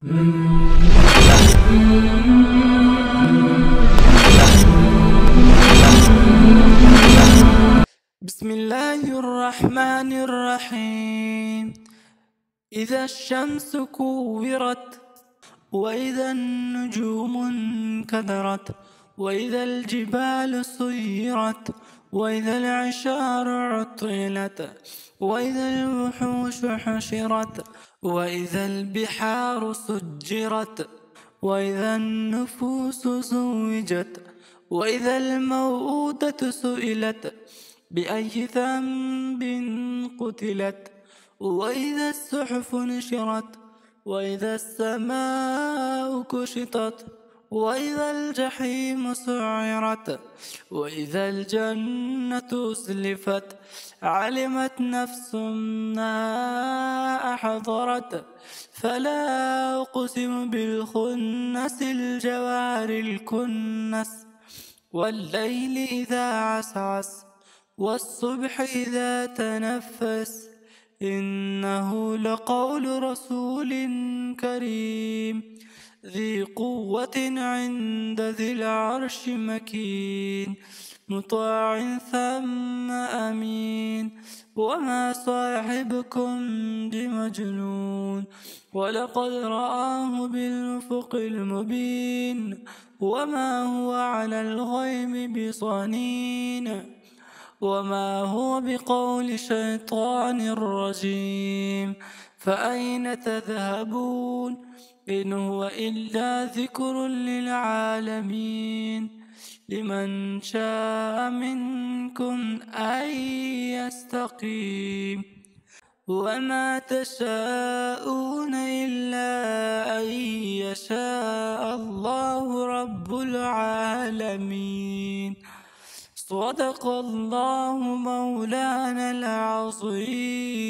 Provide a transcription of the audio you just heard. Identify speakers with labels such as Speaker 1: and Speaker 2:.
Speaker 1: بسم الله الرحمن الرحيم. إذا الشمس كورت، وإذا النجوم انكدرت، وإذا الجبال سيرت، وإذا العشار عطلت، وإذا الوحوش حشرت، وإذا البحار سجرت، وإذا النفوس زوجت، وإذا الموءودة سئلت بأي ذنب قتلت، وإذا الصحف نشرت، وإذا السماء كشطت، وإذا الجحيم سعرت، وإذا الجنة أزلفت، علمت نفس ما أحضرت. فلا أقسم بالخنس، الجوار الكنس، والليل إذا عسعس، والصبح إذا تنفس، إنه لقول رسول كريم ذي قوة عند ذي العرش مكين، مطاع ثم أمين. وما صاحبكم بمجنون، ولقد رآه بالأفق المبين، وما هو على الغيب بضنين، وما هو بقول شيطان رجيم. فأين تذهبون؟ إن هو إلا ذكر للعالمين، لمن شاء منكم أن يستقيم. وما تشاءون إلا أن يشاء الله رب العالمين. صدق الله مولانا العظيم.